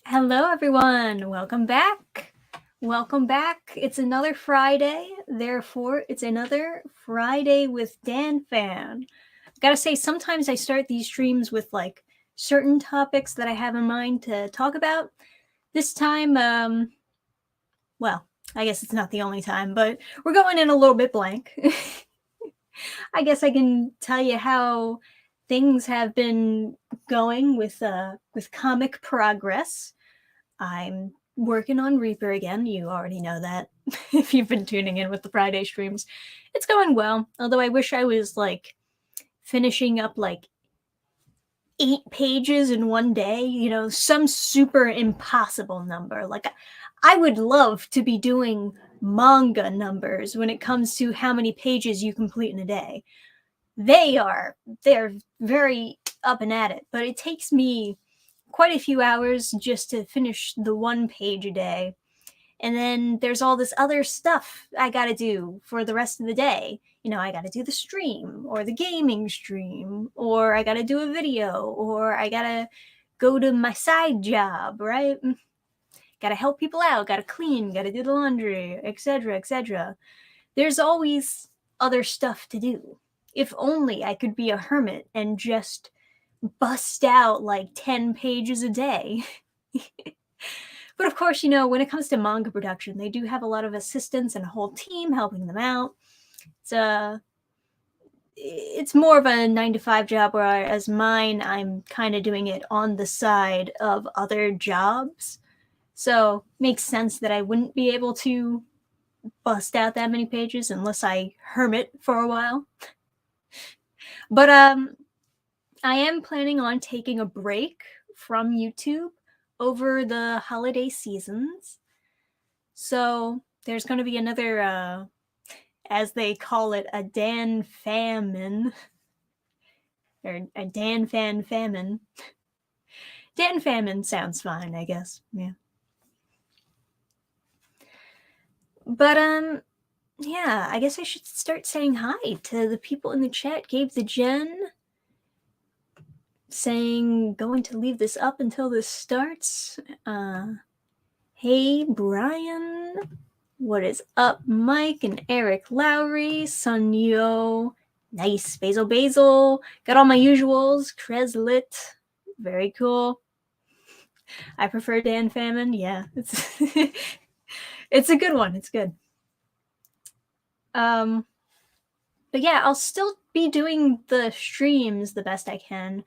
Hello, everyone. Welcome back. Welcome back. It's another Friday. Therefore, it's another Friday with Dannphan. Gotta say, sometimes I start these streams with like certain topics that I have in mind to talk about. This time, well, I guess it's not the only time, but we're going in a little bit blank. I guess I can tell you how things have been going with comic progress. I'm working on Reaper again. You already know that if you've been tuning in with the Friday streams. It's going well, although I wish I was like finishing up like 8 pages in one day, some super impossible number. Like, I would love to be doing manga numbers when it comes to how many pages you complete in a day. They're very up and at it, but it takes me quite a few hours just to finish the 1 page a day. And then there's all this other stuff I gotta do for the rest of the day. I gotta do the stream or the gaming stream, or I gotta do a video, or I gotta go to my side job, right? Gotta help people out, gotta clean, gotta do the laundry, etc., etc. There's always other stuff to do. If only I could be a hermit and just bust out like 10 pages a day. But of course, when it comes to manga production, they do have a lot of assistants and a whole team helping them out. It's more of a 9 to 5 job, whereas mine, I'm kind of doing it on the side of other jobs. So makes sense that I wouldn't be able to bust out that many pages unless I hermit for a while. But I am planning on taking a break from YouTube over the holiday seasons. So there's going to be another, as they call it, a Dan famine. Or a Dannphan famine. Dan famine sounds fine, I guess. Yeah. But, yeah, I guess I should start saying hi to the people in the chat. Gabe the Gen saying, going to leave this up until this starts. Hey, Brian. What is up, Mike and Eric Lowry, Sunyo, nice, Basil, got all my usuals, Creslit, very cool. I prefer Dan Famine, yeah, it's it's a good one, it's good. But yeah, I'll still be doing the streams the best I can.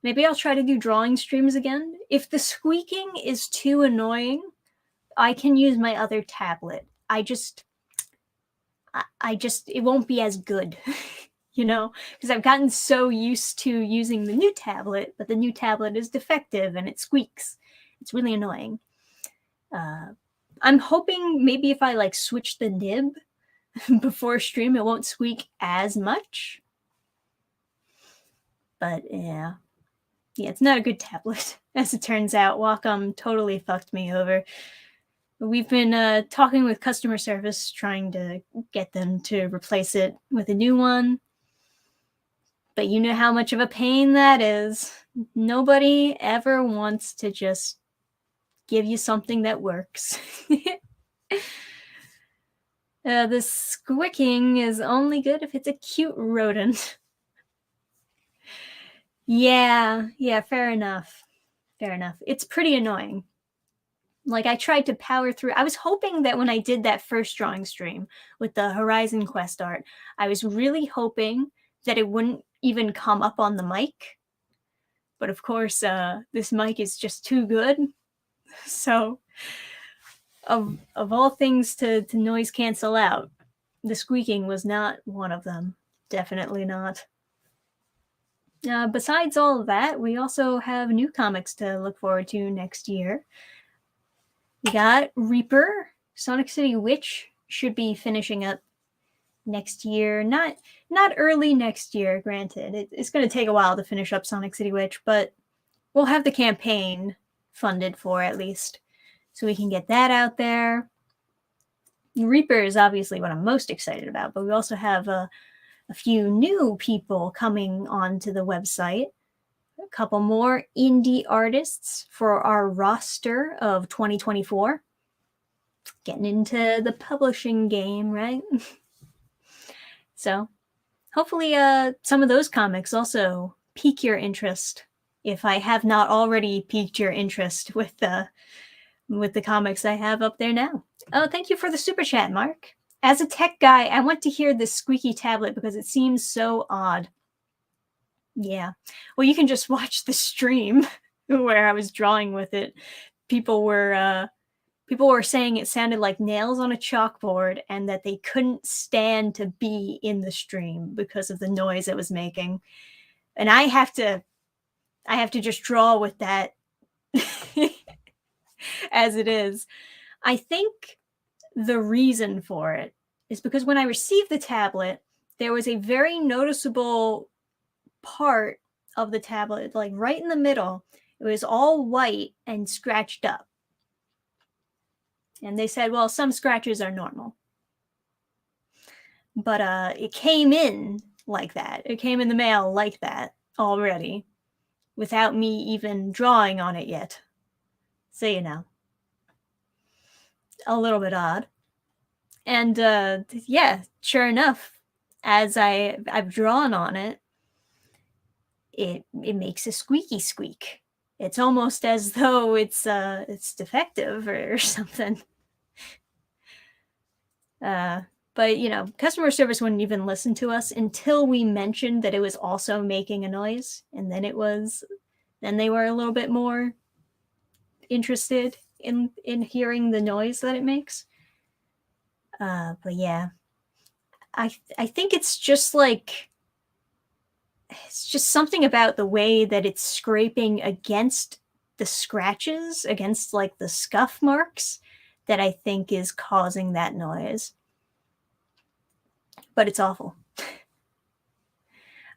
Maybe I'll try to do drawing streams again. If the squeaking is too annoying, I can use my other tablet. It won't be as good, because I've gotten so used to using the new tablet, but the new tablet is defective and it squeaks. It's really annoying. I'm hoping maybe if I like switch the nib before stream, it won't squeak as much. But yeah, it's not a good tablet, as it turns out. Wacom totally fucked me over. We've been talking with customer service, trying to get them to replace it with a new one. But you know how much of a pain that is. Nobody ever wants to just give you something that works. The squicking is only good if it's a cute rodent. Yeah, fair enough. It's pretty annoying. Like, I tried to power through. I was hoping that when I did that first drawing stream with the Horizon Quest art, I was really hoping that it wouldn't even come up on the mic. But of course, this mic is just too good. So, of all things to noise cancel out, the squeaking was not one of them. Definitely not. Besides all of that, we also have new comics to look forward to next year. We got Reaper. Sonic City Witch should be finishing up next year. Not early next year, granted. It's going to take a while to finish up Sonic City Witch, but we'll have the campaign funded for at least, so we can get that out there. Reaper is obviously what I'm most excited about, but we also have a few new people coming onto the website. A couple more indie artists for our roster of 2024. Getting into the publishing game, right? So hopefully some of those comics also pique your interest, if I have not already piqued your interest with the comics I have up there now. Oh, thank you for the super chat, Mark. As a tech guy, I want to hear this squeaky tablet because it seems so odd. Yeah. Well, you can just watch the stream where I was drawing with it. People were saying it sounded like nails on a chalkboard and that they couldn't stand to be in the stream because of the noise it was making. And I have to just draw with that as it is. I think the reason for it is because when I received the tablet, there was a very noticeable part of the tablet, like right in the middle. It was all white and scratched up. And they said, well, some scratches are normal. But it came in like that. It came in the mail like that already, without me even drawing on it yet. So, you know, a little bit odd. And yeah, sure enough, as I've drawn on it, it makes a squeaky squeak. It's almost as though it's defective or something. But you know, customer service wouldn't even listen to us until we mentioned that it was also making a noise, and then they were a little bit more interested in hearing the noise that it makes. But yeah, I think it's just something about the way that it's scraping against the scratches, against like the scuff marks, that I think is causing that noise. But it's awful.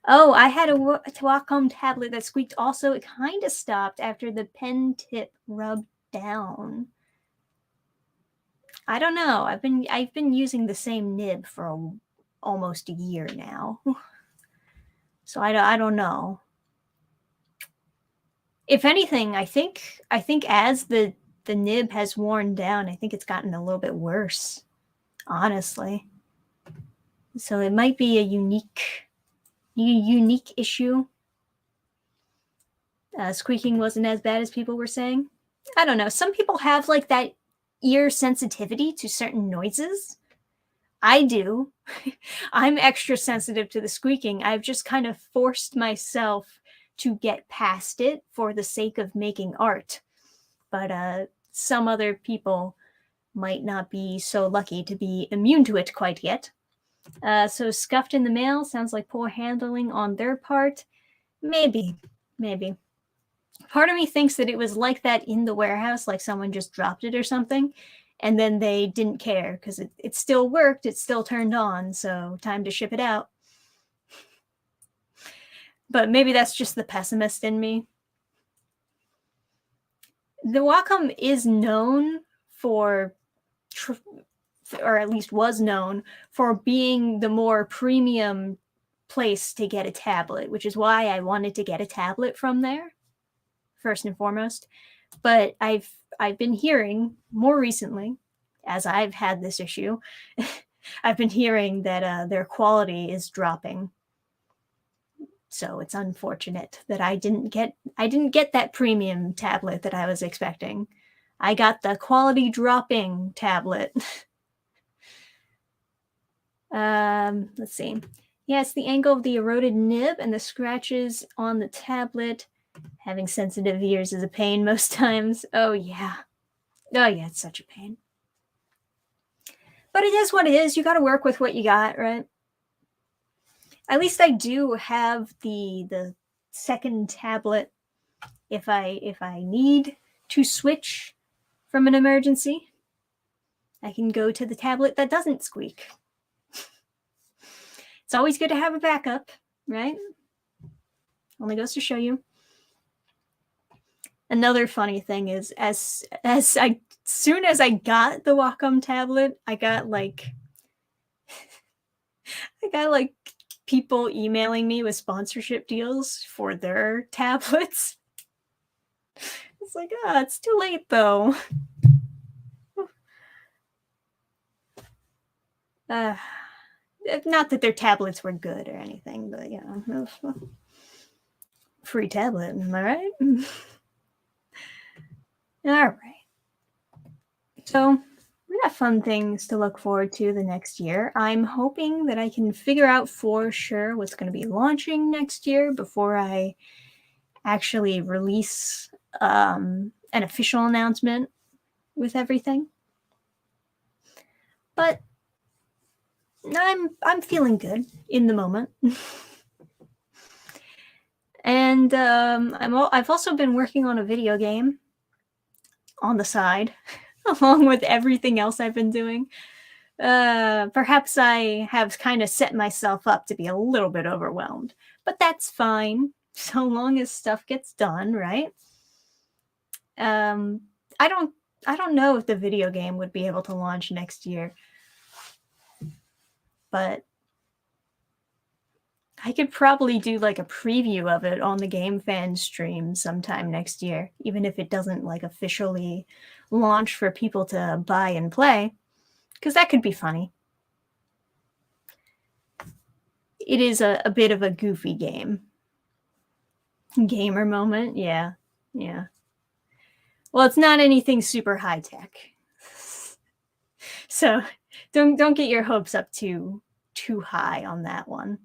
Oh, I had a Wacom tablet that squeaked also. It kind of stopped after the pen tip rubbed down. I don't know. I've been using the same nib for almost a year now. So I don't know. If anything, I think as the nib has worn down, I think it's gotten a little bit worse, honestly. So it might be a unique issue. Squeaking wasn't as bad as people were saying. I don't know. Some people have like that ear sensitivity to certain noises. I do. I'm extra sensitive to the squeaking. I've just kind of forced myself to get past it for the sake of making art. But some other people might not be so lucky to be immune to it quite yet. So scuffed in the mail sounds like poor handling on their part. Maybe. Part of me thinks that it was like that in the warehouse, like someone just dropped it or something, and then they didn't care because it still worked, it still turned on, so time to ship it out. But maybe that's just the pessimist in me. The Wacom is known for, or at least was known for, being the more premium place to get a tablet, which is why I wanted to get a tablet from there first and foremost. But I've been hearing more recently, as I've had this issue, I've been hearing that their quality is dropping. So it's unfortunate that I didn't get that premium tablet that I was expecting. I got the quality dropping tablet. Let's see. Yeah, it's the angle of the eroded nib and the scratches on the tablet. Having sensitive ears is a pain most times. Oh yeah, it's such a pain. But it is what it is. You got to work with what you got, right? At least I do have the second tablet if I need to switch from an emergency. I can go to the tablet that doesn't squeak. It's always good to have a backup, right? Only goes to show you. Another funny thing is, as soon as I got the Wacom tablet, I got like people emailing me with sponsorship deals for their tablets. It's like, it's too late though. Not that their tablets were good or anything, but free tablet, am I right? All right. So we got fun things to look forward to the next year. I'm hoping that I can figure out for sure what's going to be launching next year before I actually release an official announcement with everything. But I'm feeling good in the moment. And I've also been working on a video game on the side, along with everything else I've been doing. Perhaps I have kind of set myself up to be a little bit overwhelmed, but that's fine so long as stuff gets done, right? I don't know if the video game would be able to launch next year, but I could probably do like a preview of it on the Dannphan stream sometime next year, even if it doesn't like officially launch for people to buy and play, because that could be funny. It is a bit of a goofy game. Gamer moment, yeah. Well, it's not anything super high tech, so don't get your hopes up too high on that one.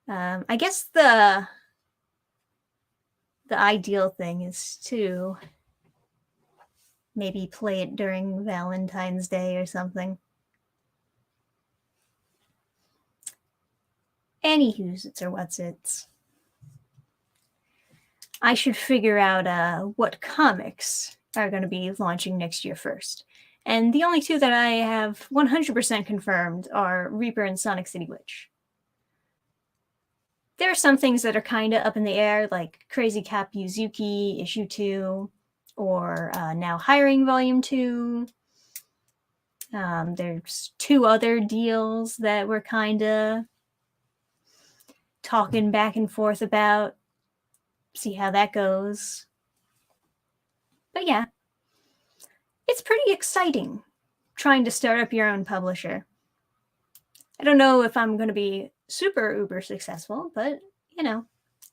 I guess the ideal thing is to maybe play it during Valentine's Day or something. Anywho's it's or what's it's. I should figure out what comics are going to be launching next year first. And the only two that I have 100% confirmed are Reaper and Sonic City Witch. There are some things that are kind of up in the air, like Crazy Cap Yuzuki issue 2, or Now Hiring Volume 2. There's 2 other deals that we're kind of talking back and forth about. See how that goes. But yeah, it's pretty exciting trying to start up your own publisher. I don't know if I'm going to be super uber successful, but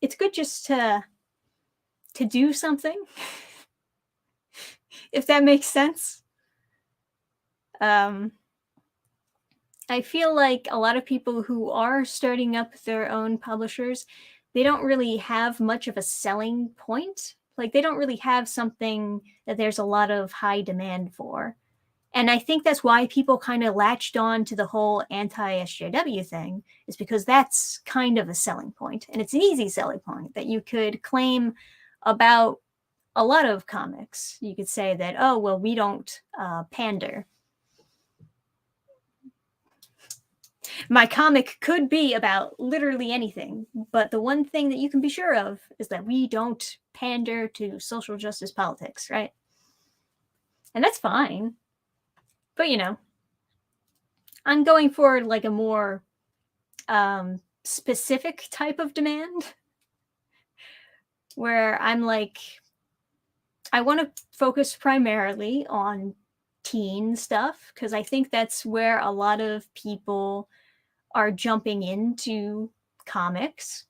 it's good just to do something, if that makes sense. I feel like a lot of people who are starting up their own publishers, they don't really have much of a selling point. Like they don't really have something that there's a lot of high demand for. And I think that's why people kind of latched on to the whole anti-SJW thing, is because that's kind of a selling point. And it's an easy selling point that you could claim about a lot of comics. You could say that, oh, well, we don't pander. My comic could be about literally anything, but the one thing that you can be sure of is that we don't pander to social justice politics, right? And that's fine. But I'm going for like a more specific type of demand, where I'm like, I want to focus primarily on teen stuff, because I think that's where a lot of people are jumping into comics.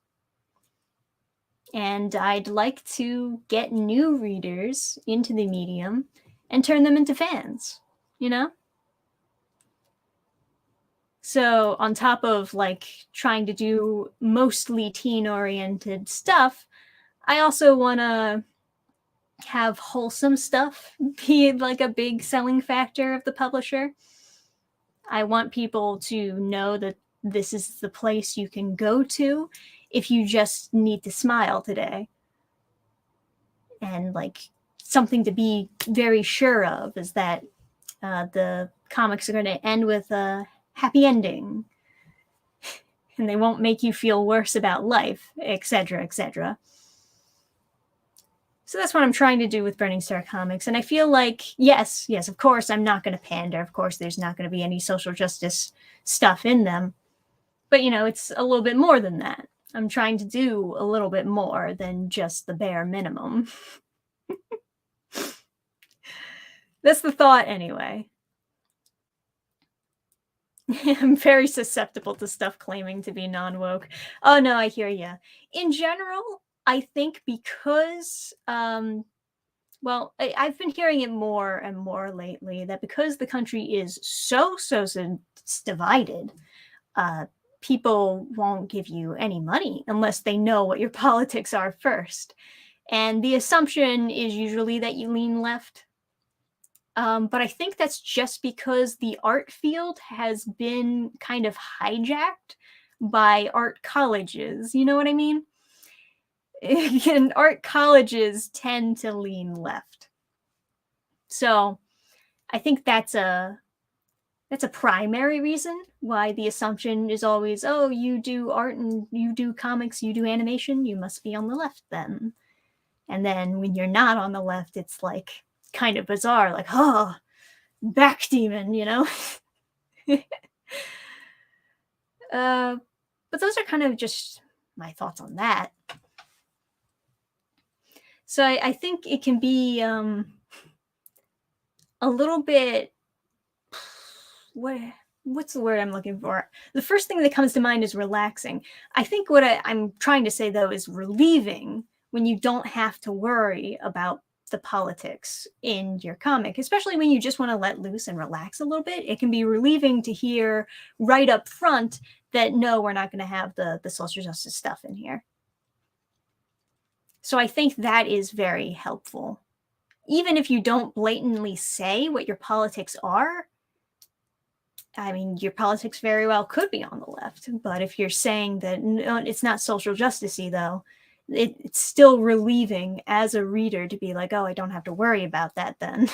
And I'd like to get new readers into the medium and turn them into fans, So on top of like trying to do mostly teen-oriented stuff, I also want to have wholesome stuff be like a big selling factor of the publisher. I want people to know that this is the place you can go to if you just need to smile today. And like something to be very sure of is that the comics are going to end with a happy ending, and they won't make you feel worse about life, etc., etc. So that's what I'm trying to do with Burning Star Comics. And I feel like, yes, of course, I'm not going to pander. Of course, there's not going to be any social justice stuff in them. But, it's a little bit more than that. I'm trying to do a little bit more than just the bare minimum. That's the thought anyway. I'm very susceptible to stuff claiming to be non-woke. Oh, no, I hear ya. In general, I think because, well, I've been hearing it more and more lately that because the country is so divided, uh, people won't give you any money unless they know what your politics are first. And the assumption is usually that you lean left. But I think that's just because the art field has been kind of hijacked by art colleges. You know what I mean? And art colleges tend to lean left. So I think that's a primary reason why the assumption is always, oh, you do art and you do comics, you do animation, you must be on the left then. And then when you're not on the left, it's like kind of bizarre, like, oh, back demon, but those are kind of just my thoughts on that. So I think it can be a little bit, what's the word I'm looking for? The first thing that comes to mind is relaxing. I think what I'm trying to say, though, is relieving when you don't have to worry about the politics in your comic, especially when you just want to let loose and relax a little bit. It can be relieving to hear right up front that, no, we're not going to have the social justice stuff in here. So I think that is very helpful. Even if you don't blatantly say what your politics are, I mean, your politics very well could be on the left, but if you're saying that no, it's not social justice-y, though, it's still relieving as a reader to be like, oh, I don't have to worry about that then.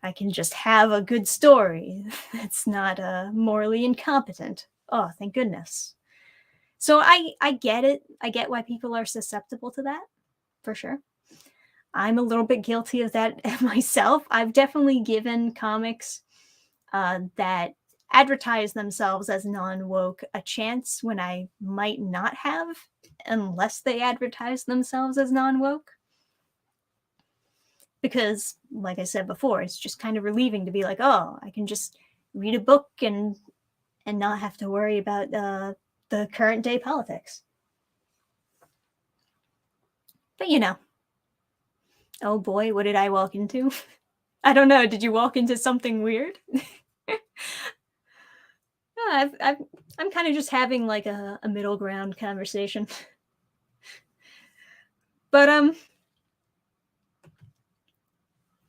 I can just have a good story that's not morally incompetent. Oh, thank goodness. So I get it. I get why people are susceptible to that, for sure. I'm a little bit guilty of that myself. I've definitely given comics that advertise themselves as non-woke a chance when I might not have, unless they advertise themselves as non-woke. Because, like I said before, it's just kind of relieving to be like, oh, I can just read a book and not have to worry about the current day politics. But oh boy, what did I walk into? I don't know. Did you walk into something weird? I'm kind of just having like a middle ground conversation. But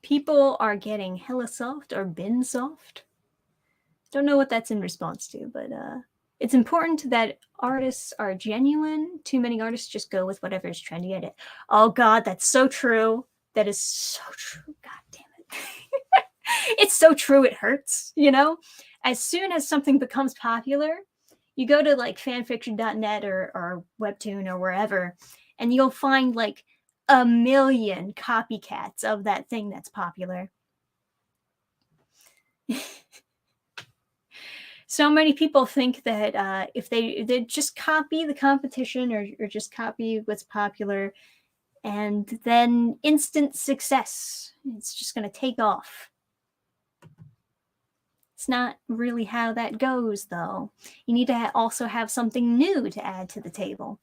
people are getting hella soft or been soft. Don't know what that's in response to, but it's important that artists are genuine. Too many artists just go with whatever is trendy at it. Oh God, that's so true. That is so true. God damn it. It's so true. It hurts, As soon as something becomes popular, you go to like fanfiction.net or Webtoon or wherever, and you'll find like a million copycats of that thing that's popular. So many people think that if they just copy the competition or just copy what's popular, and then instant success, it's just going to take off. It's not really how that goes, though. You need to also have something new to add to the table.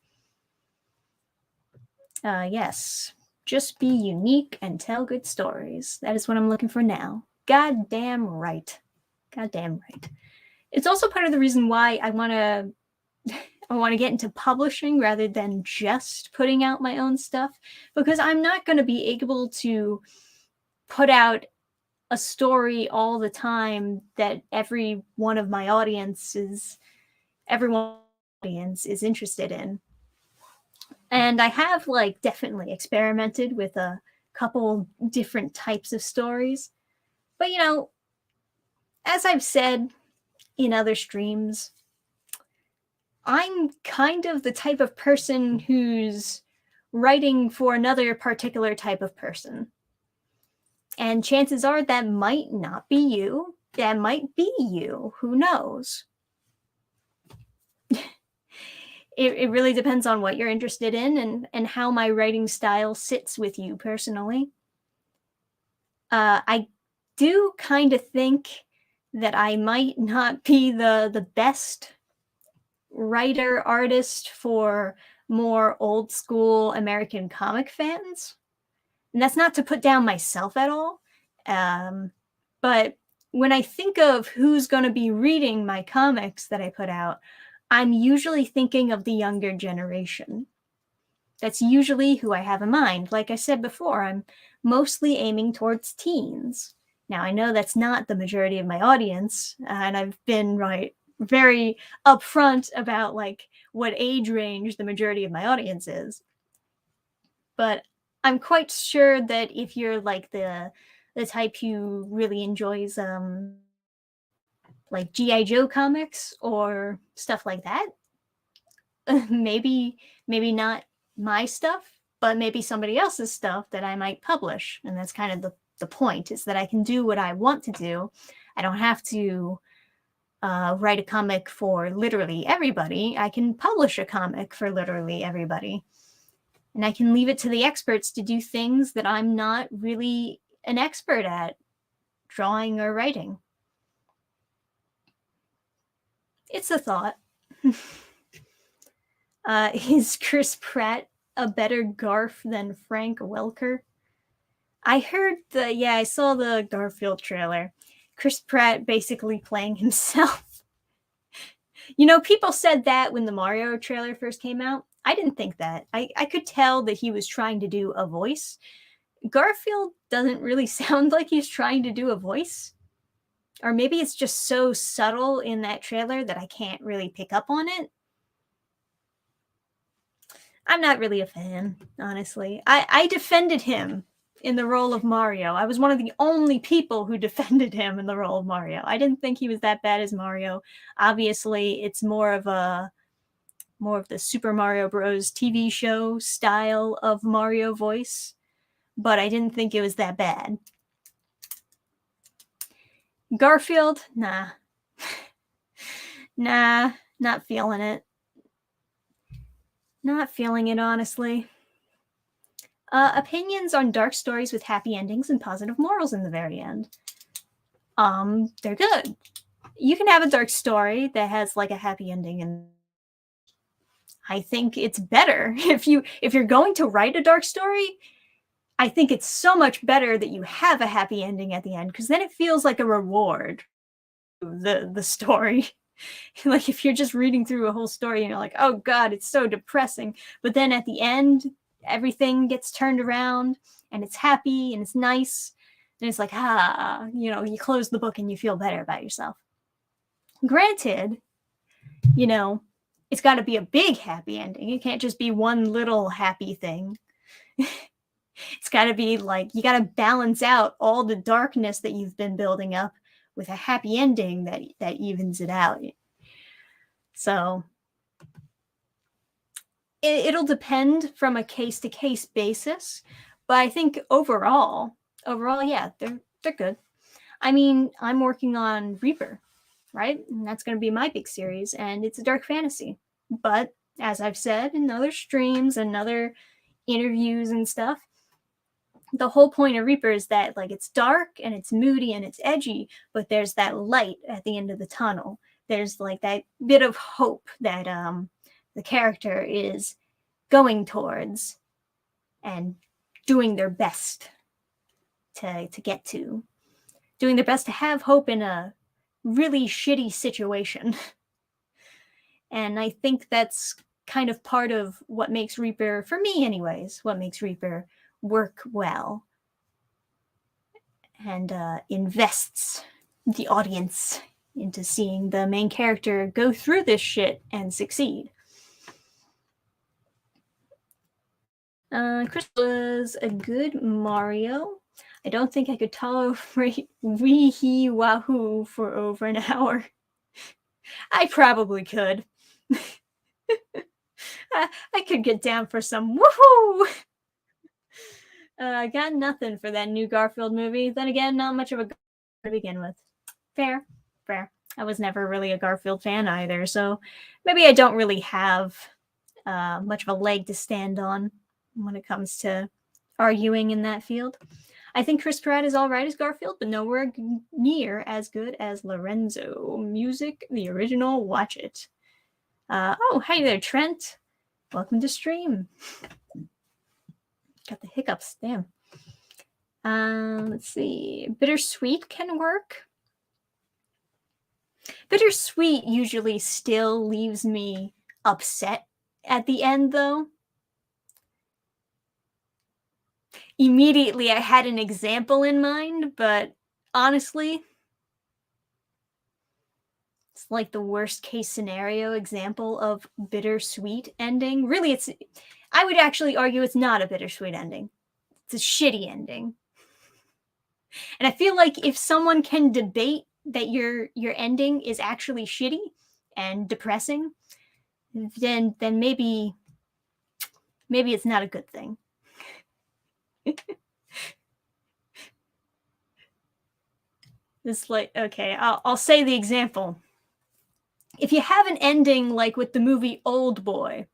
Yes, just be unique and tell good stories. That is what I'm looking for now. Goddamn right. Goddamn right. It's also part of the reason why I want to get into publishing rather than just putting out my own stuff, because I'm not going to be able to put out a story all the time that everyone of my audience is interested in. And I have like definitely experimented with a couple different types of stories. But as I've said in other streams, I'm kind of the type of person who's writing for another particular type of person. And chances are that might not be you. That might be you. Who knows? it really depends on what you're interested in and how my writing style sits with you personally. I do kind of think that I might not be the best writer artist for more old school American comic fans. And that's not to put down myself at all. Um, but when I think of who's going to be reading my comics that I put out, I'm usually thinking of the younger generation. That's usually who I have in mind. Like I said before, I'm mostly aiming towards teens. Now, I know that's not the majority of my audience, and I've been very upfront about like what age range the majority of my audience is. But I'm quite sure that if you're like the type who really enjoys like GI Joe comics or stuff like that, maybe not my stuff, but maybe somebody else's stuff that I might publish. And that's kind of the point, is that I can do what I want to do. I don't have to write a comic for literally everybody. I can publish a comic for literally everybody. And I can leave it to the experts to do things that I'm not really an expert at, drawing or writing. It's a thought. Is Chris Pratt a better Garf than Frank Welker? I saw the Garfield trailer. Chris Pratt basically playing himself. People said that when the Mario trailer first came out. I didn't think that. I could tell that he was trying to do a voice. Garfield doesn't really sound like he's trying to do a voice. Or maybe it's just so subtle in that trailer that I can't really pick up on it. I'm not really a fan, honestly. I defended him in the role of Mario. I was one of the only people who defended him in the role of Mario. I didn't think he was that bad as Mario. Obviously, it's more of the Super Mario Bros. TV show style of Mario voice, but I didn't think it was that bad. Garfield, nah. Nah, not feeling it. Not feeling it, honestly. Opinions on dark stories with happy endings and positive morals in the very end. They're good. You can have a dark story that has like a happy ending, and I think it's better if you're going to write a dark story. I think it's so much better that you have a happy ending at the end, because then it feels like a reward. The story. Like if you're just reading through a whole story and you're like, oh God, it's so depressing. But then at the end, everything gets turned around and it's happy and it's nice. And it's like, you close the book and you feel better about yourself. Granted, it's got to be a big happy ending. It can't just be one little happy thing. It's got to be like, you got to balance out all the darkness that you've been building up with a happy ending that evens it out. So it'll depend from a case-to-case basis, but I think overall, yeah, they're good. I mean, I'm working on Reaper, right? And that's going to be my big series, and it's a dark fantasy. But as I've said in other streams and other interviews and stuff, the whole point of Reaper is that like it's dark and it's moody and it's edgy, but there's that light at the end of the tunnel. There's like that bit of hope that the character is going towards and doing their best to get to. Doing their best to have hope in a really shitty situation. And I think that's kind of part of what makes Reaper, for me anyways, what makes Reaper work well and invests the audience into seeing the main character go through this shit and succeed. Chris was a good Mario. I don't think I could tolerate wee hee wahoo for over an hour. I probably could. I could get down for some woohoo. I got nothing for that new Garfield movie. Then again, not much of a to begin with. Fair. I was never really a Garfield fan either, so maybe I don't really have much of a leg to stand on when it comes to arguing in that field. I think Chris Pratt is all right as Garfield, but nowhere near as good as Lorenzo. Music, the original, watch it. Oh, hey there, Trent. Welcome to stream. Got the hiccups, damn. Let's see. Bittersweet can work. Bittersweet usually still leaves me upset at the end, though. Immediately, I had an example in mind, but honestly, it's like the worst case scenario example of bittersweet ending. Really, I would actually argue it's not a bittersweet ending. It's a shitty ending. And I feel like if someone can debate that your ending is actually shitty and depressing, then maybe it's not a good thing. It's like, okay, I'll say the example. If you have an ending like with the movie Old Boy,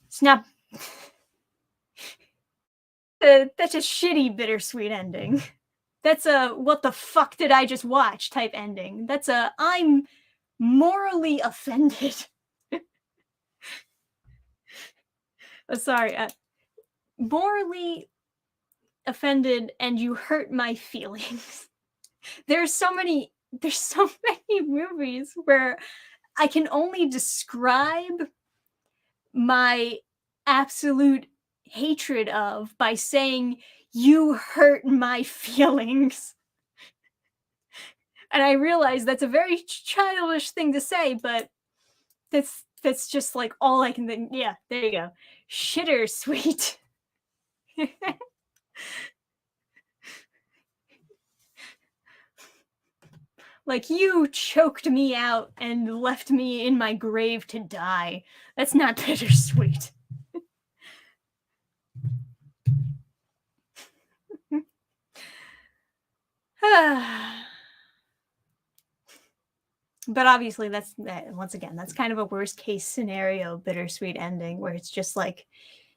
it's not. That's a shitty bittersweet ending. That's a what the fuck did I just watch type ending. That's a I'm morally offended. Sorry, morally offended, and you hurt my feelings. There's so many movies where I can only describe my absolute hatred of by saying you hurt my feelings. And I realize that's a very childish thing to say, but that's just like all I can think. Yeah, there you go. Shitter sweet. Like, you choked me out and left me in my grave to die. That's not bittersweet. But obviously that's once again, that's kind of a worst case scenario bittersweet ending where it's just like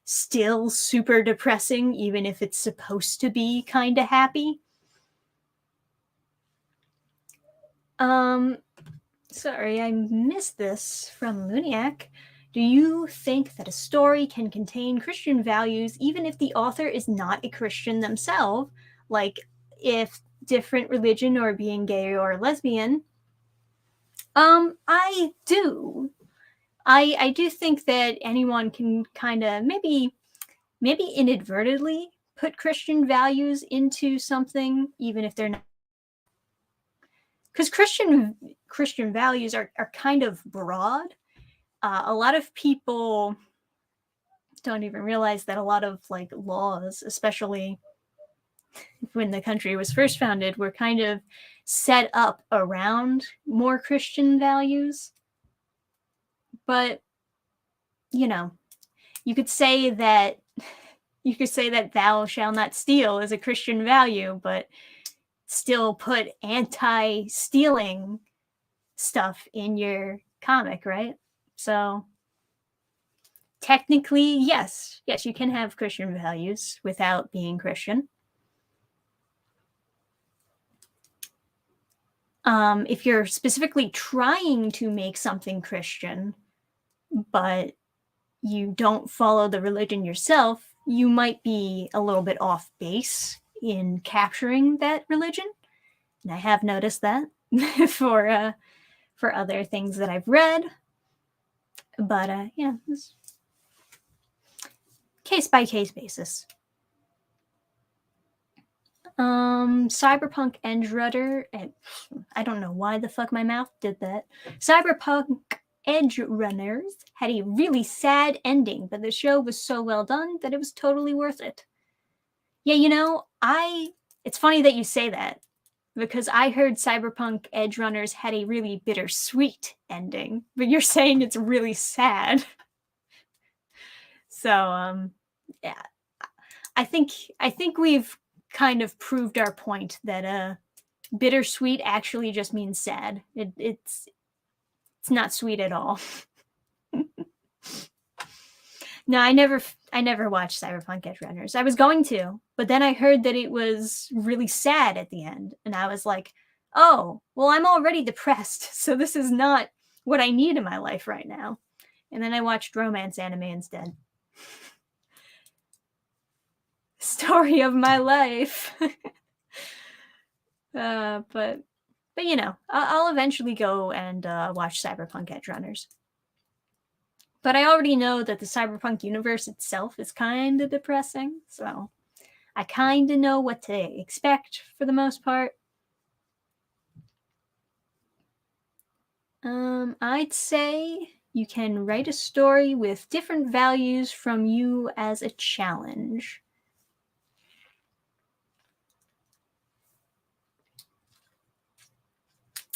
still super depressing even if it's supposed to be kind of happy. Sorry, I missed this from Mooniac. Do you think that a story can contain Christian values even if the author is not a Christian themselves? Like if different religion or being gay or lesbian? I do. I do think that anyone can kind of maybe inadvertently put Christian values into something, even if they're not. Because Christian values are kind of broad. A lot of people don't even realize that a lot of like laws, especially when the country was first founded, were kind of set up around more Christian values. But you know, you could say that thou shalt not steal is a Christian value, but still put anti-stealing stuff in your comic, right? So technically, yes, you can have Christian values without being Christian. If you're specifically trying to make something Christian, but you don't follow the religion yourself, you might be a little bit off base in capturing that religion. And I have noticed that for other things that I've read. But yeah, case by case basis. Cyberpunk Edgerunners. I don't know why the fuck my mouth did that. Cyberpunk Edgerunners had a really sad ending, but the show was so well done that it was totally worth it. Yeah, you know, it's funny that you say that, because I heard Cyberpunk Edgerunners had a really bittersweet ending, but you're saying it's really sad. So, yeah. I think we've kind of proved our point that bittersweet actually just means sad. It's not sweet at all. No, I never watched Cyberpunk Edge Runners. I was going to, but then I heard that it was really sad at the end, and I was like, "Oh, well, I'm already depressed, so this is not what I need in my life right now." And then I watched romance anime instead. Story of my life. But you know, I'll eventually go and watch Cyberpunk Edge Runners. But I already know that the cyberpunk universe itself is kind of depressing, so I kind of know what to expect for the most part. I'd say you can write a story with different values from you as a challenge.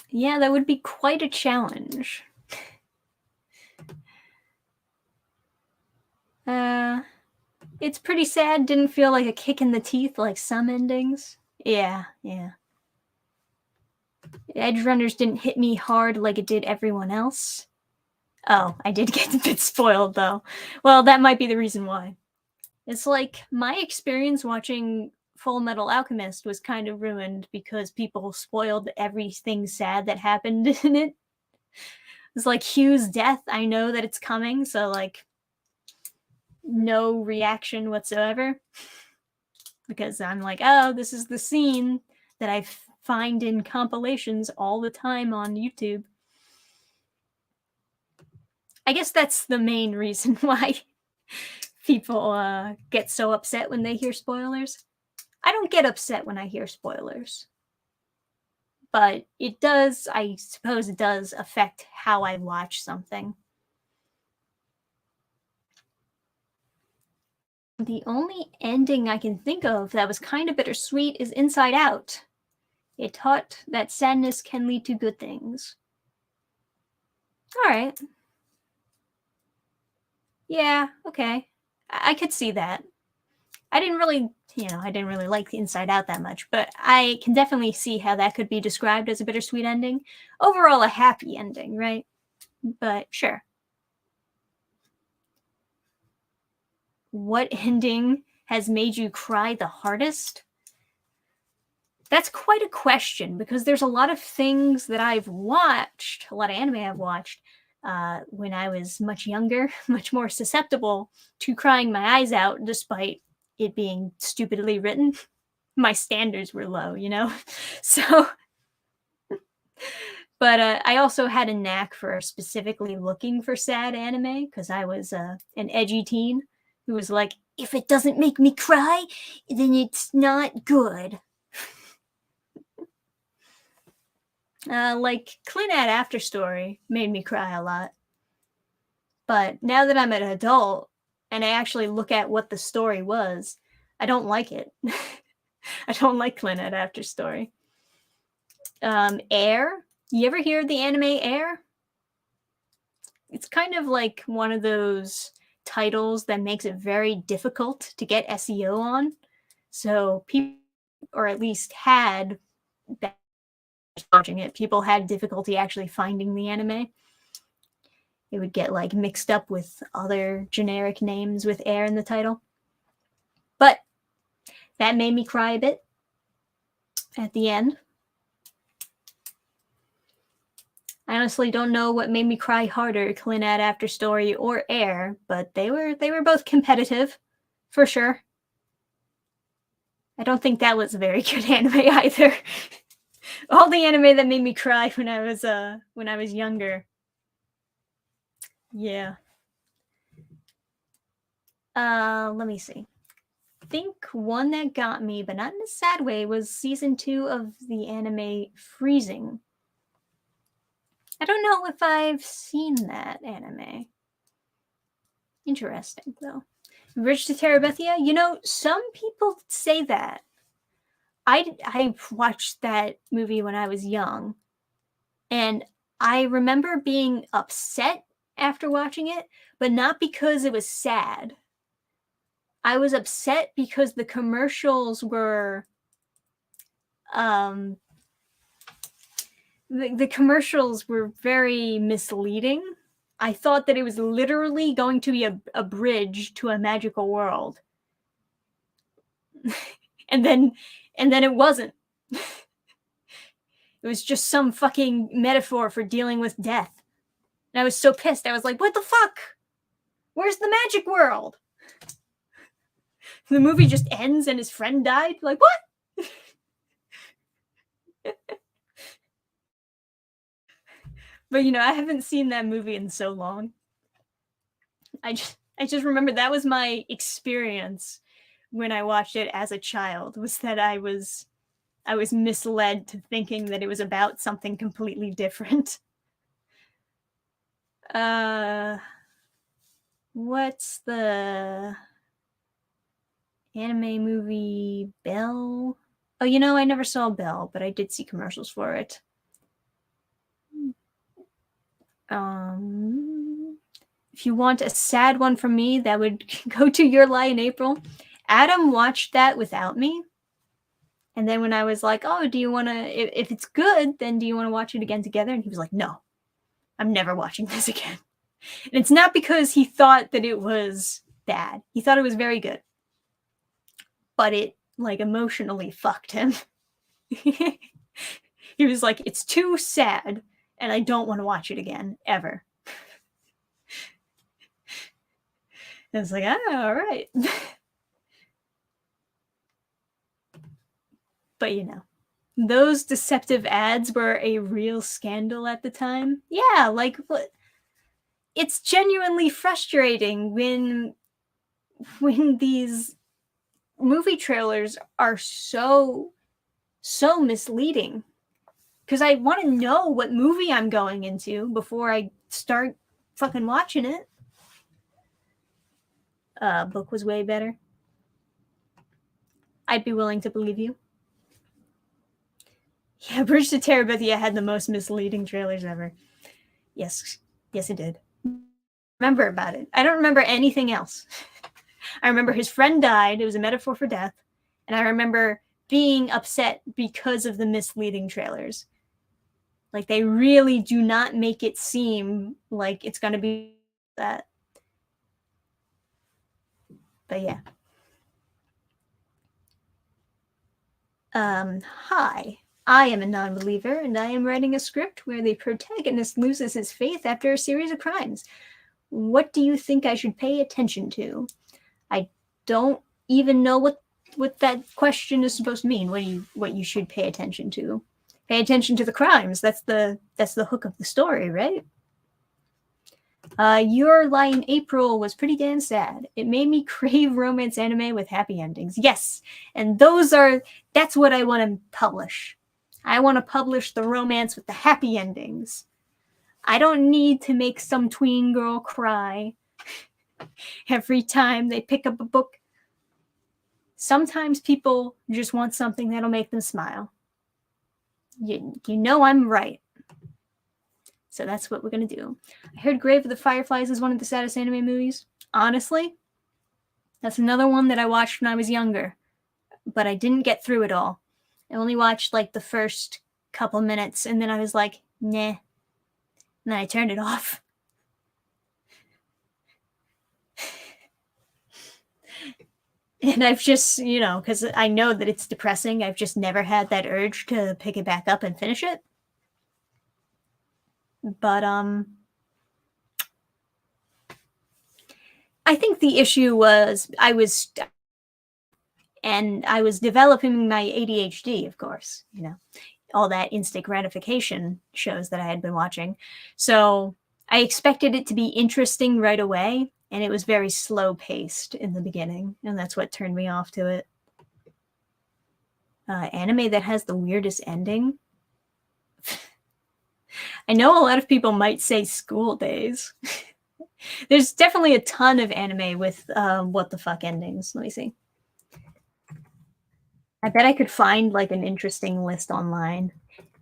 Yeah, that would be quite a challenge. It's pretty sad. Didn't feel like a kick in the teeth like some endings. Yeah. Edge Runners didn't hit me hard like it did everyone else. Oh, I did get a bit spoiled though. Well, that might be the reason why. It's like my experience watching Full Metal Alchemist was kind of ruined because people spoiled everything sad that happened in it. It's like Hugh's death. I know that it's coming, so like no reaction whatsoever. Because I'm like, oh, this is the scene that I find in compilations all the time on YouTube. I guess that's the main reason why people get so upset when they hear spoilers. I don't get upset when I hear spoilers. But it does, I suppose it does affect how I watch something. The only ending I can think of that was kind of bittersweet is Inside Out. It taught that sadness can lead to good things. All right. Yeah, okay. I could see that. I didn't really like Inside Out that much, but I can definitely see how that could be described as a bittersweet ending. Overall, a happy ending, right? But sure. What ending has made you cry the hardest? That's quite a question because there's a lot of things that I've watched, a lot of anime I've watched when I was much younger, much more susceptible to crying my eyes out despite it being stupidly written. My standards were low, you know? So, but I also had a knack for specifically looking for sad anime because I was an edgy teen who was like, if it doesn't make me cry, then it's not good. Like Clannad After Story made me cry a lot. But now that I'm an adult and I actually look at what the story was, I don't like it. I don't like Clannad After Story. Air. You ever hear the anime Air? It's kind of like one of those titles that makes it very difficult to get SEO on. So people, or at least had, watching it, people had difficulty actually finding the anime. It would get like mixed up with other generic names with air in the title. But that made me cry a bit at the end. I honestly don't know what made me cry harder, Clannad After Story or Air, but they were both competitive, for sure. I don't think that was a very good anime either. All the anime that made me cry when I was younger. Yeah. Let me see. I think one that got me, but not in a sad way, was season 2 of the anime Freezing. I don't know if I've seen that anime. Interesting, though. Bridge to Terabithia? You know, some people say that. I watched that movie when I was young, and I remember being upset after watching it, but not because it was sad. I was upset because the commercials were The commercials were very misleading. I thought that it was literally going to be a bridge to a magical world. and then it wasn't. It was just some fucking metaphor for dealing with death. And I was so pissed. I was like, what the fuck? Where's the magic world? The movie just ends and his friend died? Like, what? But I haven't seen that movie in so long. I just remember that was my experience when I watched it as a child, was that I was misled to thinking that it was about something completely different. What's the anime movie Belle? Oh, I never saw Belle, but I did see commercials for it. If you want a sad one from me, that would go to Your Lie in April. Adam watched that without me. And then when I was like, oh, do you want to, if it's good, then do you want to watch it again together? And he was like, no, I'm never watching this again. And it's not because he thought that it was bad. He thought it was very good. But it, emotionally fucked him. He was like, it's too sad, and I don't want to watch it again, ever. I was like, all right. But those deceptive ads were a real scandal at the time. Yeah, what? It's genuinely frustrating when these movie trailers are so misleading, because I want to know what movie I'm going into before I start fucking watching it. Book was way better. I'd be willing to believe you. Yeah, Bridge to Terabithia had the most misleading trailers ever. Yes, it did. Remember about it. I don't remember anything else. I remember his friend died. It was a metaphor for death. And I remember being upset because of the misleading trailers. They really do not make it seem like it's going to be that. But yeah. Hi. I am a non-believer, and I am writing a script where the protagonist loses his faith after a series of crimes. What do you think I should pay attention to? I don't even know what that question is supposed to mean. What you should pay attention to? Pay attention to the crimes. That's the hook of the story, right? Your Lie in April was pretty damn sad. It made me crave romance anime with happy endings. Yes, and that's what I want to publish. I want to publish the romance with the happy endings. I don't need to make some tween girl cry every time they pick up a book. Sometimes people just want something that'll make them smile. You know I'm right. So that's what we're going to do. I heard Grave of the Fireflies is one of the saddest anime movies. Honestly, that's another one that I watched when I was younger, but I didn't get through it all. I only watched the first couple minutes, and then I was like, nah. And then I turned it off. And I've just, because I know that it's depressing, I've just never had that urge to pick it back up and finish it. But, I think the issue was I was developing my ADHD, of course, all that instant gratification shows that I had been watching. So I expected it to be interesting right away, and it was very slow paced in the beginning, and that's what turned me off to it. Anime that has the weirdest ending. I know a lot of people might say School Days. There's definitely a ton of anime with what the fuck endings. Let me see. I bet I could find an interesting list online.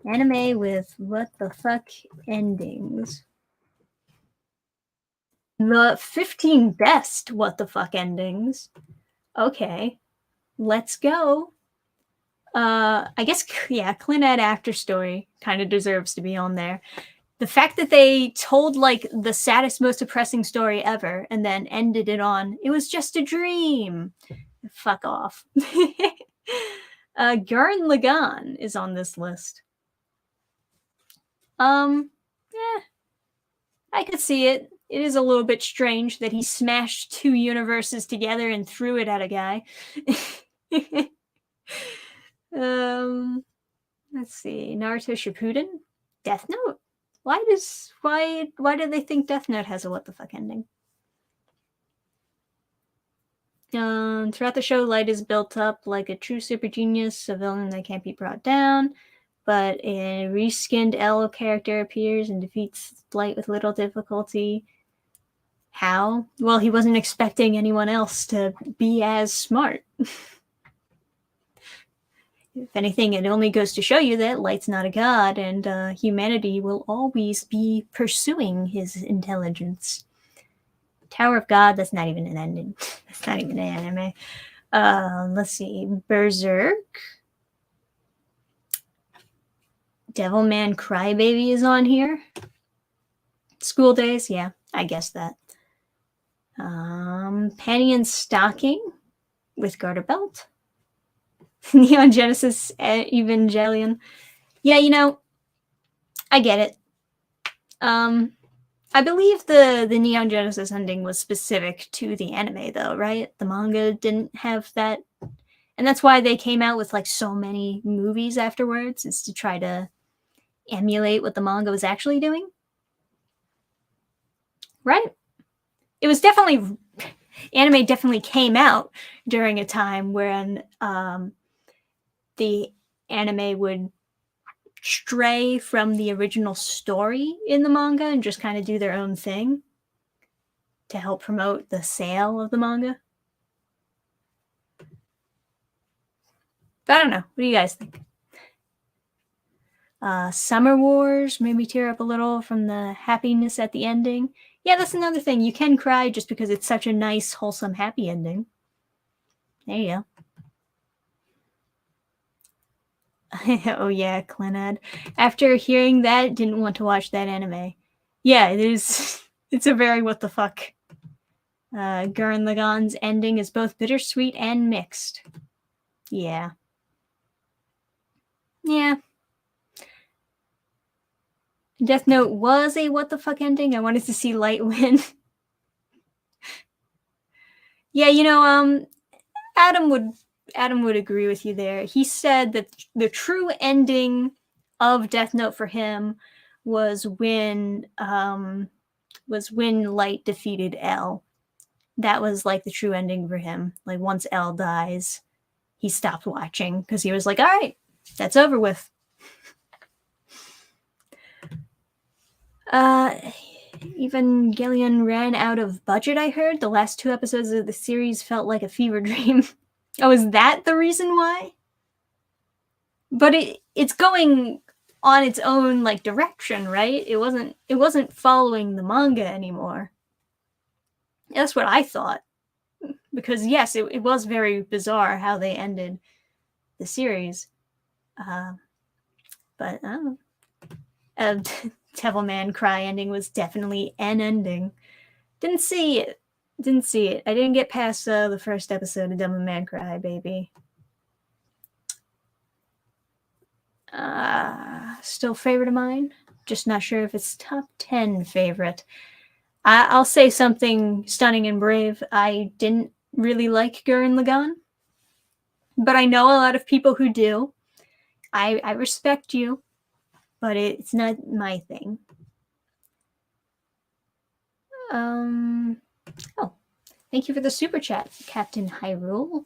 Anime with what the fuck endings. The 15 best what the fuck endings. Okay, let's go. I guess, yeah, Clannad After Story kind of deserves to be on there. The fact that they told like the saddest, most depressing story ever and then ended it on, it was just a dream. Fuck off. Gurren Lagann is on this list. Yeah, I could see it. It is a little bit strange that he smashed two universes together and threw it at a guy. Let's see. Naruto Shippuden, Death Note. Why do they think Death Note has a what the fuck ending? Throughout the show, Light is built up like a true super genius, a villain that can't be brought down. But a reskinned L character appears and defeats Light with little difficulty. How? Well, he wasn't expecting anyone else to be as smart. If anything, it only goes to show you that Light's not a god, and humanity will always be pursuing his intelligence. Tower of God, that's not even an ending. That's not even an anime. Let's see. Berserk. Devilman Crybaby is on here. School Days, yeah, I guess that. Panty and Stocking with Garter Belt. Neon Genesis Evangelion. Yeah, you know, I get it. I believe the Neon Genesis ending was specific to the anime, though, right? The manga didn't have that, and that's why they came out with like so many movies afterwards, is to try to emulate what the manga was actually doing, right? It was definitely anime definitely came out during a time when the anime would stray from the original story in the manga and just kind of do their own thing to help promote the sale of the manga. But I don't know. What do you guys think? Summer Wars made me tear up a little from the happiness at the ending. Yeah, that's another thing. You can cry just because it's such a nice, wholesome, happy ending. There you go. Oh yeah, Clannad. After hearing that, didn't want to watch that anime. Yeah, it is. It's a very what the fuck. Gurren Lagann's ending is both bittersweet and mixed. Yeah. Yeah. Death Note was a what the fuck ending. I wanted to see Light win. Yeah, you know, Adam would agree with you there. He said that the true ending of Death Note for him was when Light defeated L. That was like the true ending for him. Like once L dies, he stopped watching because he was like, all right, that's over with. Evangelion ran out of budget, I heard. The last 2 episodes of the series felt like a fever dream. Oh, is that the reason why? But it's going on its own like direction, right? It wasn't following the manga anymore. That's what I thought. Because yes, it was very bizarre how they ended the series. But Devilman Cry ending was definitely an ending. Didn't see it. I didn't get past the first episode of Devilman Cry, baby. Still favorite of mine. Just not sure if it's top 10 favorite. I'll say something stunning and brave. I didn't really like Gurren Lagann, but I know a lot of people who do. I respect you, but it's not my thing. Oh, thank you for the super chat, Captain Hyrule.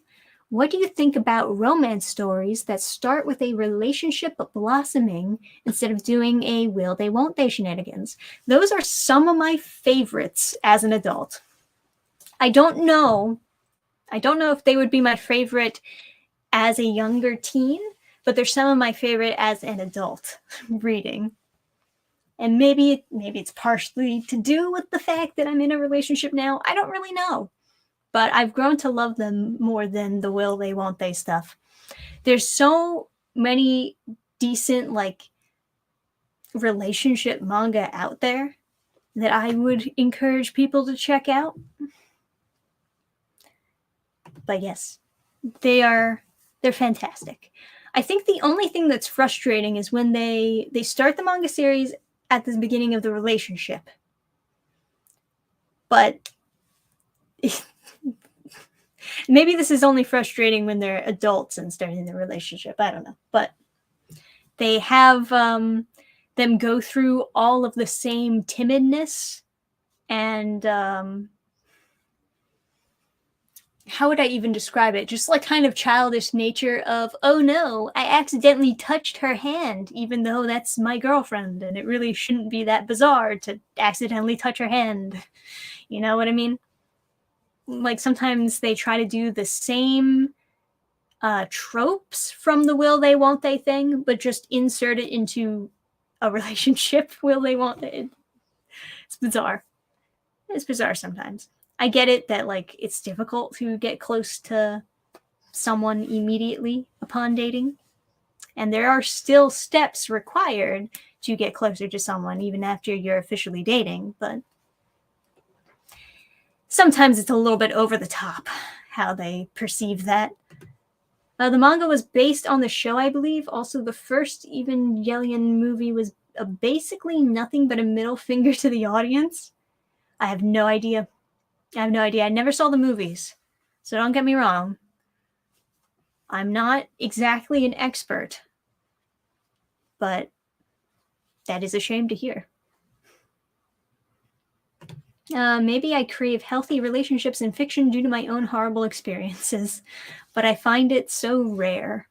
What do you think about romance stories that start with a relationship blossoming instead of doing a will they won't they shenanigans? Those are some of my favorites as an adult. I don't know if they would be my favorite as a younger teen, but they're some of my favorite as an adult reading. And maybe it's partially to do with the fact that I'm in a relationship now. I don't really know. but I've grown to love them more than the will they won't they stuff. There's so many decent like relationship manga out there that I would encourage people to check out. But yes, they're fantastic. I think the only thing that's frustrating is when they start the manga series at the beginning of the relationship. But maybe this is only frustrating when they're adults and starting the relationship. I don't know. But they have them go through all of the same timidness and how would I even describe it? Just like kind of childish nature of, oh no, I accidentally touched her hand, even though that's my girlfriend, and it really shouldn't be that bizarre to accidentally touch her hand. You know what I mean? Like sometimes they try to do the same tropes from the will they won't they thing, but just insert it into a relationship will they won't they. It's bizarre. It's bizarre sometimes. I get it that like it's difficult to get close to someone immediately upon dating, and there are still steps required to get closer to someone even after you're officially dating, but sometimes it's a little bit over the top how they perceive that. The manga was based on the show, I believe. Also, the first Evangelion movie was basically nothing but a middle finger to the audience. I have no idea. I never saw the movies, so don't get me wrong. I'm not exactly an expert, but that is a shame to hear. Maybe I crave healthy relationships in fiction due to my own horrible experiences, but I find it so rare.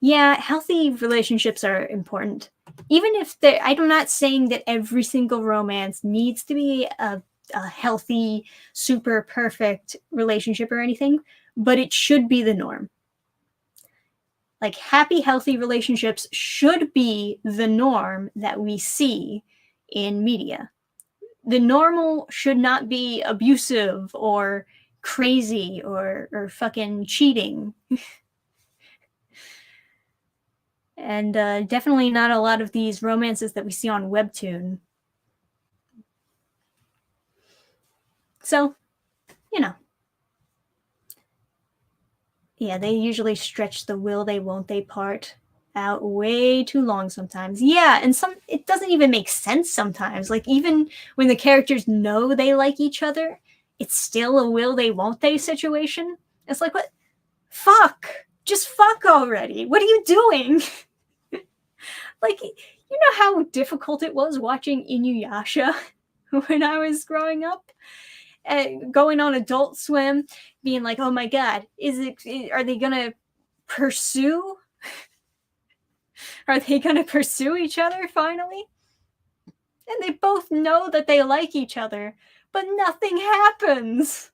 Yeah, healthy relationships are important. Even if I'm not saying that every single romance needs to be a healthy, super perfect relationship or anything, but it should be the norm. Like happy, healthy relationships should be the norm that we see in media. The normal should not be abusive or crazy or fucking cheating. And definitely not a lot of these romances that we see on Webtoon. So, you know. Yeah, they usually stretch the will they won't they part out way too long sometimes. Yeah, and it doesn't even make sense sometimes. Like even when the characters know they like each other, it's still a will they won't they situation. It's like, what? Fuck. Just fuck already. What are you doing? Like, you know how difficult it was watching Inuyasha when I was growing up? Going on Adult Swim, being like, oh my god, are they gonna pursue? Are they gonna pursue each other finally? And they both know that they like each other, but nothing happens.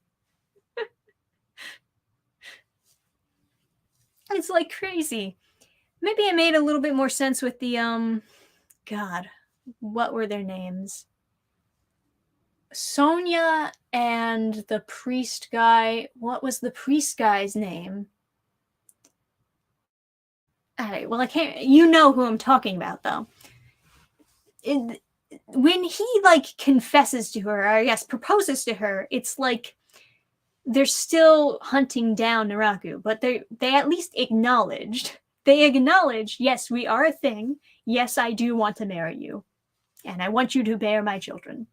It's like crazy. Maybe I made a little bit more sense with the God, what were their names? Sonia and the priest guy. What was the priest guy's name? All right, well, I can't. You know who I'm talking about, though. When he like confesses to her, or I guess proposes to her, it's like they're still hunting down Naraku, but they at least acknowledged. They acknowledged, yes, we are a thing. Yes, I do want to marry you, and I want you to bear my children.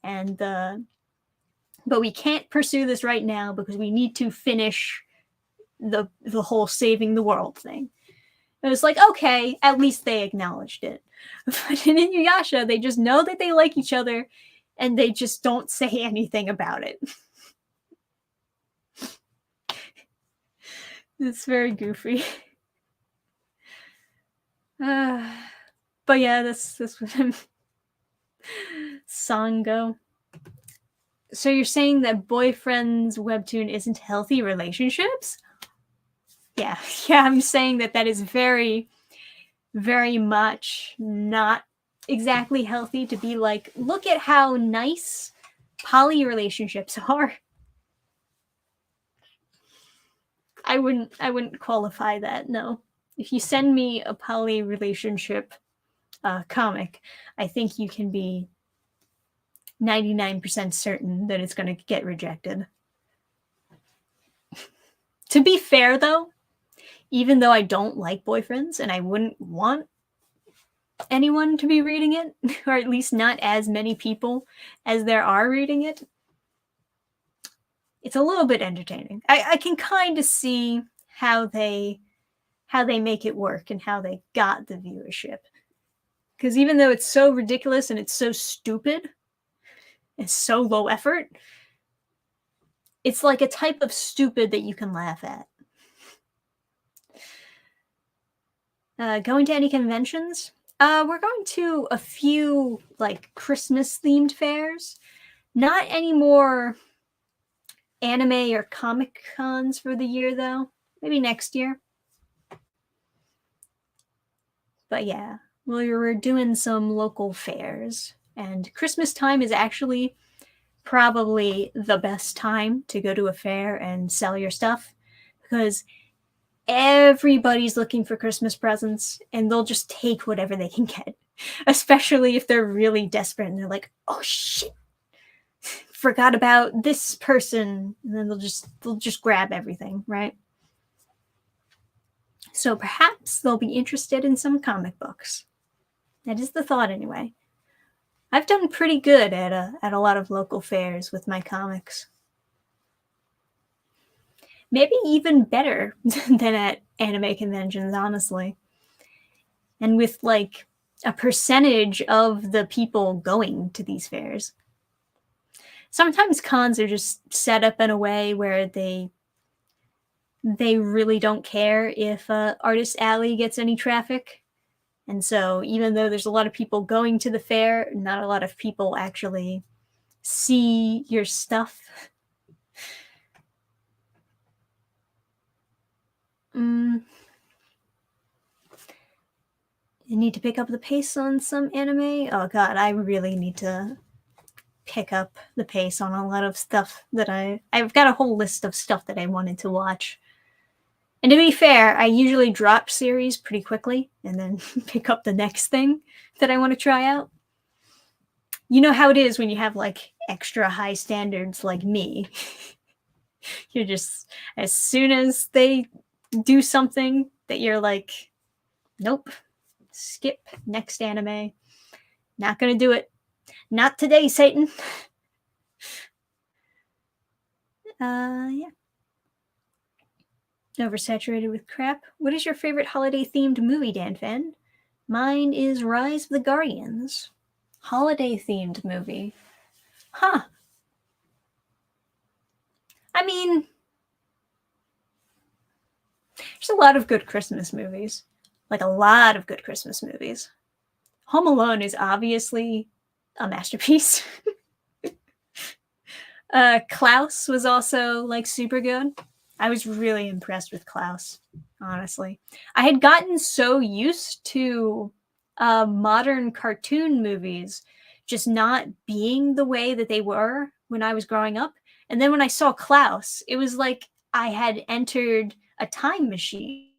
And but we can't pursue this right now because we need to finish the whole saving the world thing. It was like, okay, at least they acknowledged it. But in Inuyasha, they just know that they like each other, and they just don't say anything about it. It's very goofy. But yeah, this was Sango. So you're saying that boyfriend's webtoon isn't healthy relationships? Yeah, I'm saying that is very, very much not exactly healthy to be like, look at how nice poly relationships are. I wouldn't qualify that, no. If you send me a poly relationship comic, I think you can be 99% certain that it's going to get rejected. To be fair, though, even though I don't like boyfriends and I wouldn't want anyone to be reading it, or at least not as many people as there are reading it, it's a little bit entertaining. I can kind of see how they make it work and how they got the viewership. Because even though it's so ridiculous and it's so stupid, it's so low effort, it's like a type of stupid that you can laugh at. Going to any conventions? We're going to a few like Christmas themed fairs. Not any more anime or comic cons for the year though. Maybe next year. But yeah, we're doing some local fairs. And Christmas time is actually probably the best time to go to a fair and sell your stuff, because everybody's looking for Christmas presents and they'll just take whatever they can get, especially if they're really desperate and they're like, oh shit, forgot about this person, and then they'll just grab everything, right? So perhaps they'll be interested in some comic books. That is the thought anyway. I've done pretty good at a lot of local fairs with my comics. Maybe even better than at anime conventions, honestly. And with like a percentage of the people going to these fairs. Sometimes cons are just set up in a way where they really don't care if Artist Alley gets any traffic. And so even though there's a lot of people going to the fair, not a lot of people actually see your stuff. I need to pick up the pace on some anime. Oh god, I really need to pick up the pace on a lot of stuff that I've got a whole list of stuff that I wanted to watch. And to be fair, I usually drop series pretty quickly and then pick up the next thing that I want to try out. You know how it is when you have like extra high standards like me. You're just, as soon as they do something that you're like, nope, skip, next anime. Not gonna do it. Not today, Satan. Yeah. Oversaturated with crap. What is your favorite holiday-themed movie, Dannphan? Mine is Rise of the Guardians. Holiday-themed movie. Huh. I mean, there's a lot of good Christmas movies. Like, a lot of good Christmas movies. Home Alone is obviously a masterpiece. Klaus was also, like, super good. I was really impressed with Klaus, honestly. I had gotten so used to modern cartoon movies just not being the way that they were when I was growing up. And then when I saw Klaus, it was like I had entered a time machine.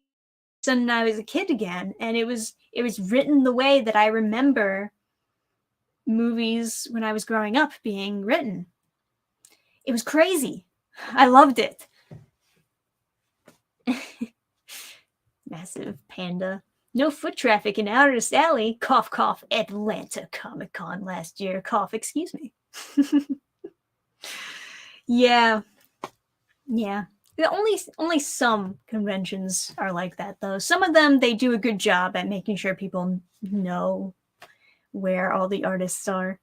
And I was a kid again, and it was written the way that I remember movies when I was growing up being written. It was crazy. I loved it. Massive panda. No foot traffic in Artist Alley. Cough, cough. Atlanta Comic Con last year. Cough, excuse me. Yeah. Yeah. Only some conventions are like that, though. Some of them, they do a good job at making sure people know where all the artists are.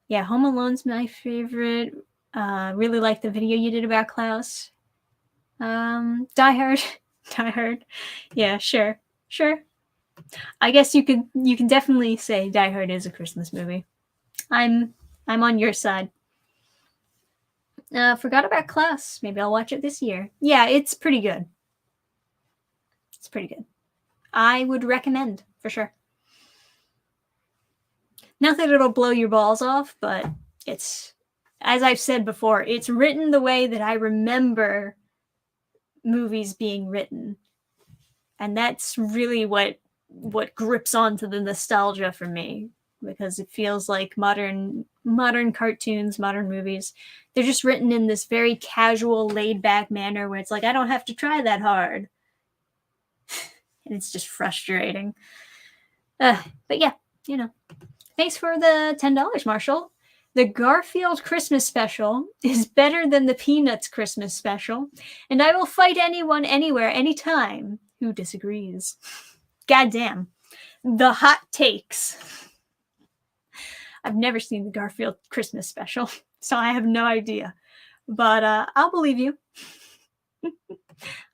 Yeah, Home Alone's my favorite. Really like the video you did about Klaus. Die Hard. Die Hard. Yeah, sure. I guess you can definitely say Die Hard is a Christmas movie. I'm on your side. Forgot about Klaus. Maybe I'll watch it this year. Yeah, it's pretty good. It's pretty good. I would recommend, for sure. Not that it'll blow your balls off, but it's as I've said before, it's written the way that I remember movies being written. And that's really what grips onto the nostalgia for me, because it feels like modern cartoons, modern movies, they're just written in this very casual, laid back manner where it's like, I don't have to try that hard. And it's just frustrating. But yeah, you know, thanks for the $10, Marshall. The Garfield Christmas special is better than the Peanuts Christmas special, and I will fight anyone, anywhere, anytime who disagrees. Goddamn. The hot takes. I've never seen the Garfield Christmas special, so I have no idea. But I'll believe you.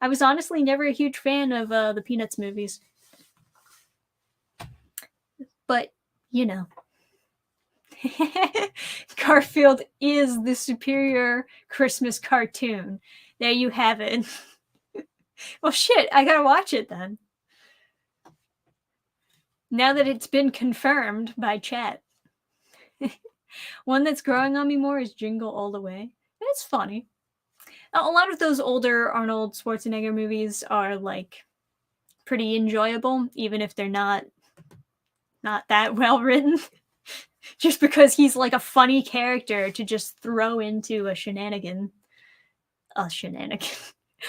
I was honestly never a huge fan of the Peanuts movies. But, you know. Garfield is the superior Christmas cartoon. There you have it. Well, shit, I gotta watch it then. Now that it's been confirmed by chat. One that's growing on me more is Jingle All the Way. It's funny. A lot of those older Arnold Schwarzenegger movies are like pretty enjoyable, even if they're not that well written. Just because he's like a funny character to just throw into a shenanigan.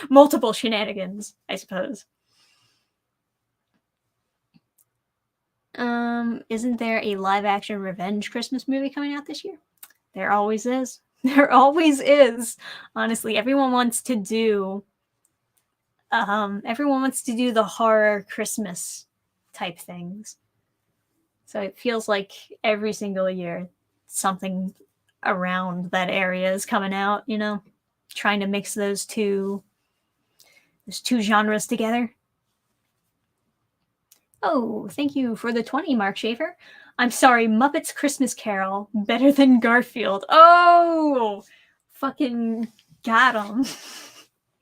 Multiple shenanigans, I suppose. Isn't there a live action revenge Christmas movie coming out this year? There always is. There always is. Honestly, everyone wants to do the horror Christmas type things. So it feels like every single year something around that area is coming out, you know, trying to mix those two genres together. Oh, thank you for the 20, Mark Schaefer. I'm sorry, Muppets Christmas Carol, better than Garfield. Oh, fucking got him.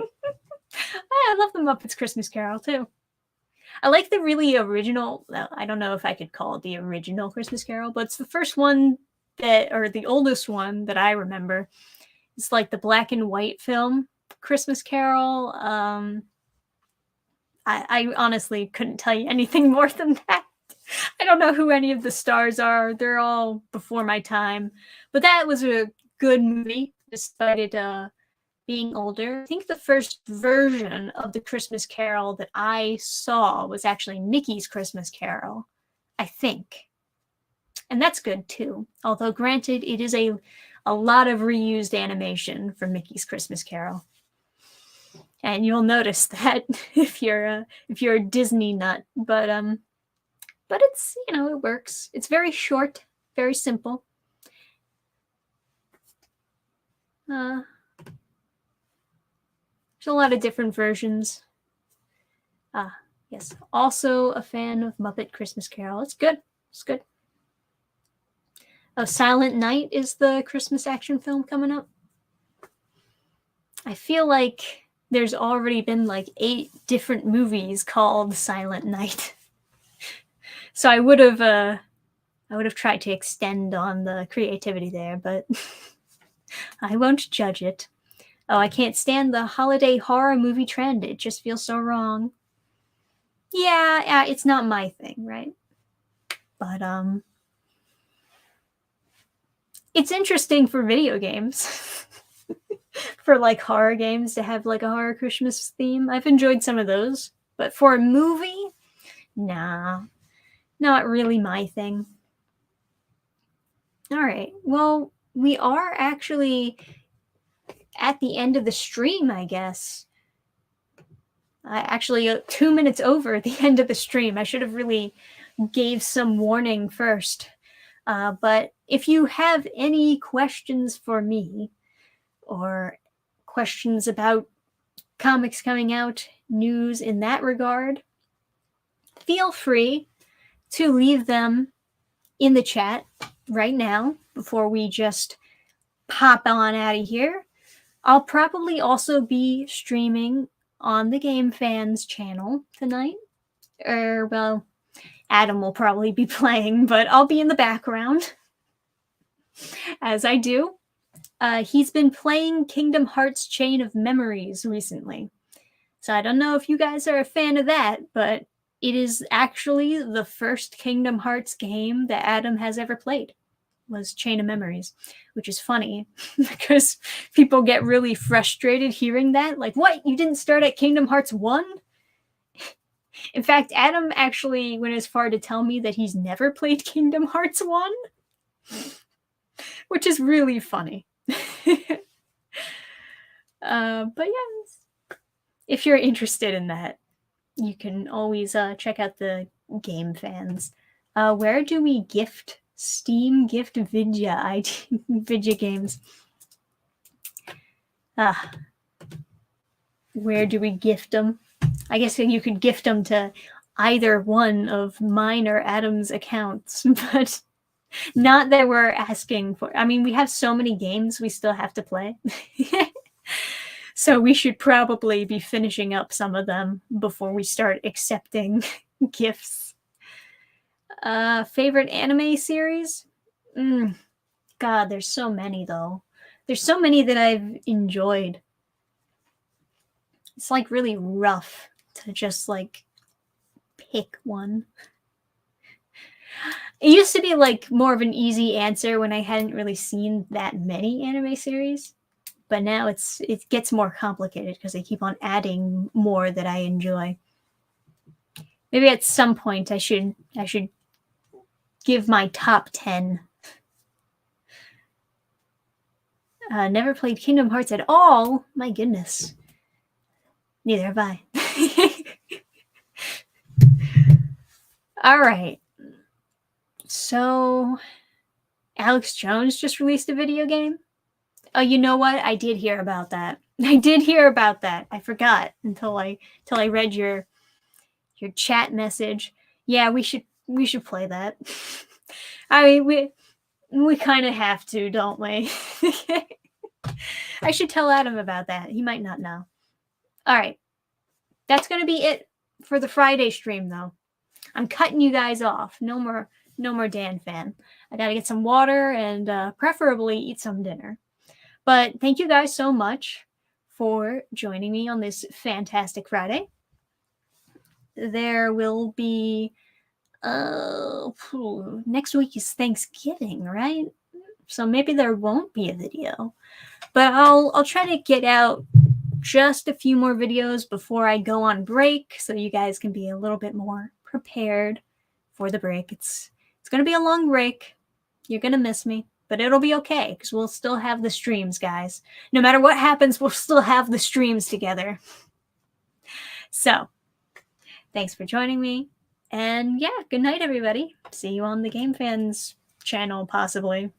I love the Muppets Christmas Carol, too. I like the really original, I don't know if I could call it the original Christmas Carol, but it's the first one or the oldest one that I remember. It's like the black and white film Christmas Carol. I honestly couldn't tell you anything more than that. I don't know who any of the stars are. They're all before my time. But that was a good movie, despite it being older. I think the first version of the Christmas Carol that I saw was actually Mickey's Christmas Carol, I think. And that's good too. Although granted, it is a lot of reused animation for Mickey's Christmas Carol. And you'll notice that if you're a Disney nut, but it's, you know, it works. It's very short, very simple. There's a lot of different versions. Yes, also a fan of Muppet Christmas Carol. It's good. It's good. Silent Night is the Christmas action film coming up. I feel like there's already been like 8 different movies called Silent Night. So I would have tried to extend on the creativity there, but I won't judge it. Oh, I can't stand the holiday horror movie trend. It just feels so wrong. Yeah, it's not my thing, right? But it's interesting for video games. For like horror games to have like a horror Christmas theme. I've enjoyed some of those, but for a movie, nah, not really my thing. All right, well, we are actually at the end of the stream, I guess. Actually, 2 minutes over the end of the stream. I should have really gave some warning first. But if you have any questions for me, or questions about comics coming out, news in that regard, feel free to leave them in the chat right now before we just pop on out of here. I'll probably also be streaming on the Game Fans channel tonight. Well, Adam will probably be playing, but I'll be in the background as I do. He's been playing Kingdom Hearts Chain of Memories recently. So I don't know if you guys are a fan of that, but it is actually the first Kingdom Hearts game that Adam has ever played, was Chain of Memories, which is funny because people get really frustrated hearing that. Like, what? You didn't start at Kingdom Hearts 1? In fact, Adam actually went as far to tell me that he's never played Kingdom Hearts 1, which is really funny. But yeah, if you're interested in that, you can always check out the Game Fans. Where do we gift Steam gift Vidya Vidya games? Where do we gift them? I guess you could gift them to either one of mine or Adam's accounts, but not that we're asking for. I mean, we have so many games we still have to play. So we should probably be finishing up some of them before we start accepting gifts. Favorite anime series? God, there's so many though. There's so many that I've enjoyed. It's like really rough to just like pick one. It used to be like more of an easy answer when I hadn't really seen that many anime series, but now it gets more complicated because they keep on adding more that I enjoy. Maybe at some point I should give my top 10. Never played Kingdom Hearts at all. My goodness. Neither have I. All right. So, Alex Jones just released a video game. Oh, you know what? I did hear about that. I forgot until I read your chat message. Yeah, we should play that. I mean, we kind of have to, don't we? I should tell Adam about that. He might not know. All right. That's going to be it for the Friday stream, though. I'm cutting you guys off. No more Dannphan. I got to get some water and preferably eat some dinner. But thank you guys so much for joining me on this fantastic Friday. There will be next week is Thanksgiving, right? So maybe there won't be a video. But I'll try to get out just a few more videos before I go on break so you guys can be a little bit more prepared for the break. It's going to be a long break. You're going to miss me, but it'll be okay because we'll still have the streams, guys. No matter what happens, we'll still have the streams together. So, thanks for joining me. And yeah, good night, everybody. See you on the Game Fans channel, possibly.